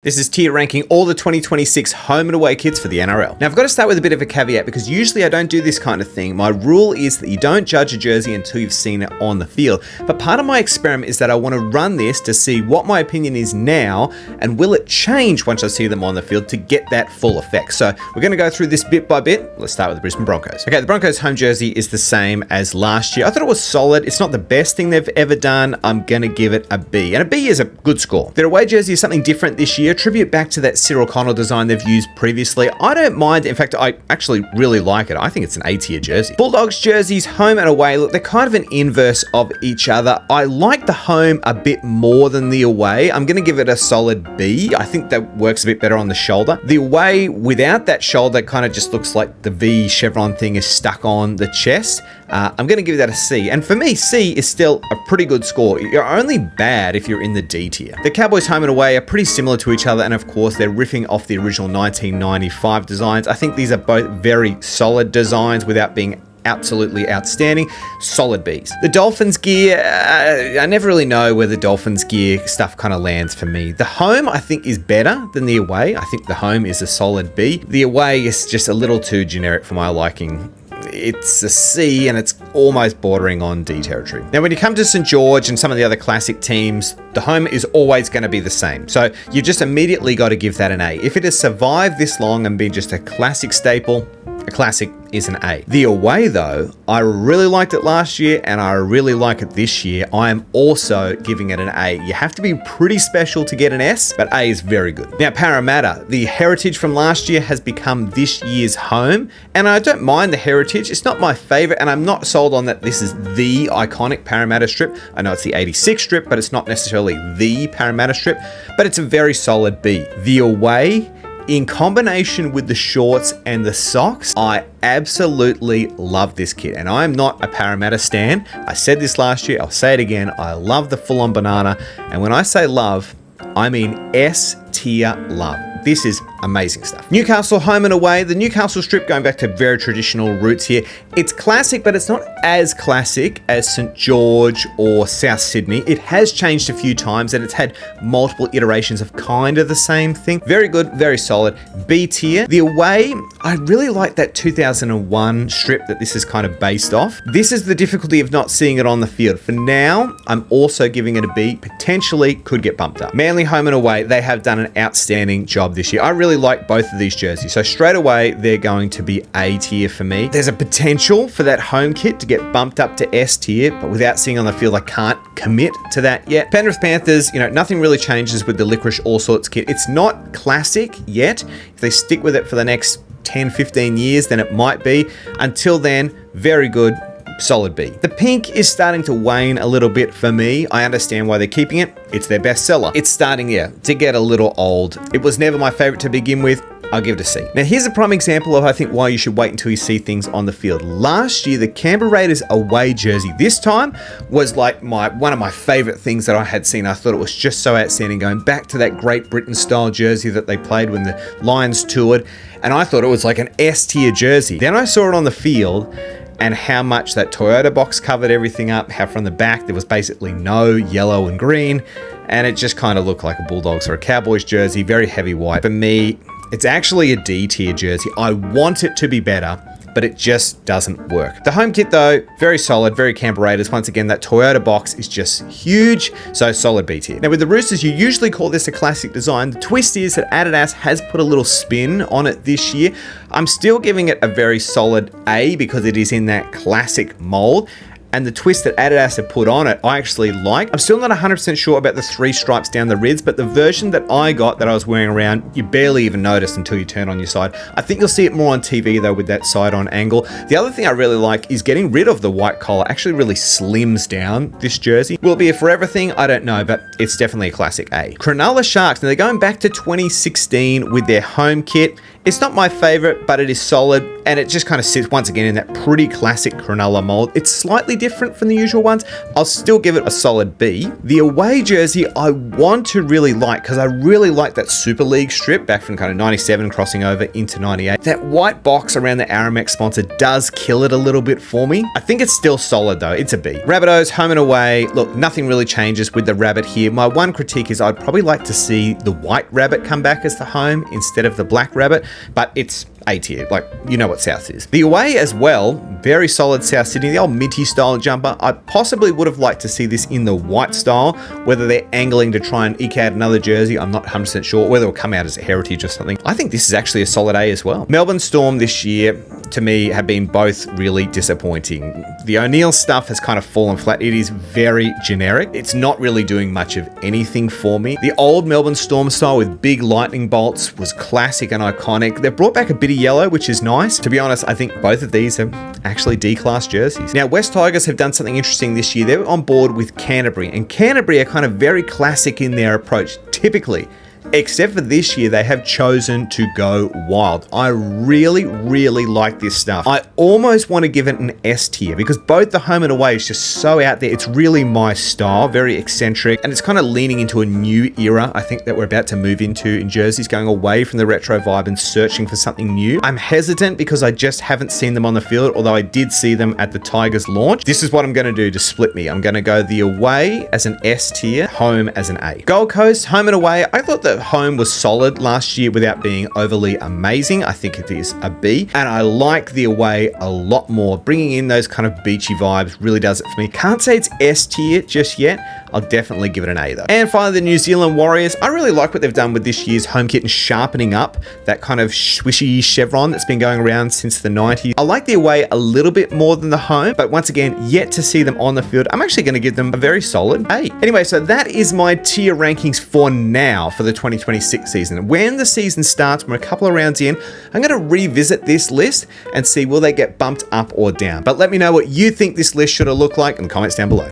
This is tier ranking all the 2026 home and away kits for the NRL. Now I've got to start with a bit of a caveat because usually I don't do this kind of thing. My rule is that you don't judge a jersey until you've seen it on the field. But part of my experiment is that I want to run this to see what my opinion is now and will it change once I see them on the field to get that full effect. So we're going to go through this bit by bit. Let's start with the Brisbane Broncos. Okay, the Broncos home jersey is the same as last year. I thought it was solid. It's not the best thing they've ever done. I'm going to give it a B. And a B is a good score. Their away jersey is something different this year. Tribute back to that Cyril Connell design they've used previously. I don't mind. In fact, I actually really like it. I think it's an A-tier jersey. Bulldogs jerseys, home and away, look, they're kind of an inverse of each other. I like the home a bit more than the away. I'm going to give it a solid B. I think that works a bit better on the shoulder. The away without that shoulder kind of just looks like the V chevron thing is stuck on the chest. I'm going to give that a C. And for me, C is still a pretty good score. You're only bad if you're in the D tier. The Cowboys home and away are pretty similar to each other. And of course, they're riffing off the original 1995 designs. I think these are both very solid designs without being absolutely outstanding. Solid Bs. The Dolphins gear, I never really know where the Dolphins gear stuff kind of lands for me. The home, I think, is better than the away. I think the home is a solid B. The away is just a little too generic for my liking. It's a C and it's almost bordering on D territory. Now, when you come to St. George and some of the other classic teams, the home is always going to be the same. So you just immediately got to give that an A. If it has survived this long and been just a classic staple, a classic is an A. The away though, I really liked it last year and I really like it this year. I am also giving it an A. You have to be pretty special to get an S, but A is very good. Now Parramatta, the heritage from last year has become this year's home and I don't mind the heritage. It's not my favorite and I'm not sold on that this is the iconic Parramatta strip. I know it's the 86 strip, but it's not necessarily the Parramatta strip, but it's a very solid B. The away, in combination with the shorts and the socks, I absolutely love this kit. And I'm not a Parramatta stan. I said this last year, I'll say it again. I love the full-on banana. And when I say love, I mean S-tier love. This is amazing stuff. Newcastle home and away. The Newcastle strip, going back to very traditional roots here. It's classic, but it's not as classic as St. George or South Sydney. It has changed a few times and it's had multiple iterations of kind of the same thing. Very good, very solid. B tier. The away, I really like that 2001 strip that this is kind of based off. This is the difficulty of not seeing it on the field. For now, I'm also giving it a B. Potentially could get bumped up. Manly home and away, they have done an outstanding job this year. I really like both of these jerseys. So straight away, they're going to be A tier for me. There's a potential for that home kit to get bumped up to S tier, but without seeing on the field, I can't commit to that yet. Penrith Panthers, nothing really changes with the Licorice All Sorts kit. It's not classic yet. If they stick with it for the next 10, 15 years, then it might be. Until then, very good. Solid B. The pink is starting to wane a little bit for me. I understand why they're keeping it. It's their best seller. It's starting, to get a little old. It was never my favorite to begin with. I'll give it a C. Now, here's a prime example of, I think, why you should wait until you see things on the field. Last year, the Canberra Raiders away jersey this time was like one of my favorite things that I had seen. I thought it was just so outstanding, going back to that Great Britain style jersey that they played when the Lions toured. And I thought it was like an S tier jersey. Then I saw it on the field and how much that Toyota box covered everything up, how from the back there was basically no yellow and green, and it just kind of looked like a Bulldogs or a Cowboys jersey, very heavy white. For me, it's actually a D tier jersey. I want it to be better, but it just doesn't work. The home kit though, very solid, very Canberra Raiders. Once again, that Toyota box is just huge, so solid B tier. Now with the Roosters, you usually call this a classic design. The twist is that Adidas has put a little spin on it this year. I'm still giving it a very solid A because it is in that classic mold. And the twist that Adidas have put on it, I actually like. I'm still not 100% sure about the 3 stripes down the ribs, but the version that I got that I was wearing around, you barely even notice until you turn on your side. I think you'll see it more on TV though with that side-on angle. The other thing I really like is getting rid of the white collar. Actually really slims down this jersey. Will it be a forever thing? I don't know, but it's definitely a classic A. Cronulla Sharks, now they're going back to 2016 with their home kit. It's not my favorite, but it is solid, and it just kind of sits once again in that pretty classic Cronulla mold. It's slightly different from the usual ones. I'll still give it a solid B. The away jersey I want to really like, because I really like that Super League strip back from kind of 97 crossing over into 98. That white box around the Aramex sponsor does kill it a little bit for me. I think it's still solid though. It's a B. Rabbitohs, home and away. Look, nothing really changes with the rabbit here. My one critique is I'd probably like to see the white rabbit come back as the home instead of the black rabbit, but it's A tier, like you know what South is. The away as well, very solid South Sydney, the old Minty style jumper. I possibly would have liked to see this in the white style, whether they're angling to try and eke out another jersey, I'm not 100% sure, whether it'll come out as a heritage or something. I think this is actually a solid A as well. Melbourne Storm this year, to me, have been both really disappointing. The O'Neill stuff has kind of fallen flat. It is very generic. It's not really doing much of anything for me. The old Melbourne Storm style with big lightning bolts was classic and iconic. They've brought back a bit of yellow, which is nice. To be honest, I think both of these are actually D-class jerseys. Now, West Tigers have done something interesting this year. They're on board with Canterbury, and Canterbury are kind of very classic in their approach, typically. Except for this year, they have chosen to go wild. I really, really like this stuff. I almost want to give it an S tier because both the home and away is just so out there. It's really my style, very eccentric, and it's kind of leaning into a new era, I think, that we're about to move into in jerseys, going away from the retro vibe and searching for something new. I'm hesitant because I just haven't seen them on the field, although I did see them at the Tigers launch. This is what I'm going to do to split me. I'm going to go the away as an S tier, home as an A. Gold Coast, home and away. I thought the home was solid last year without being overly amazing. I think it is a B, and I like the away a lot more. Bringing in those kind of beachy vibes really does it for me. Can't say it's S tier just yet. I'll definitely give it an A though. And finally, the New Zealand Warriors. I really like what they've done with this year's home kit and sharpening up that kind of swishy chevron that's been going around since the 90s. I like the away a little bit more than the home, but once again, yet to see them on the field. I'm actually going to give them a very solid A. Anyway, so that is my tier rankings for now for the 2026 season. When the season starts, we're a couple of rounds in, I'm going to revisit this list and see will they get bumped up or down. But let me know what you think this list should have looked like in the comments down below.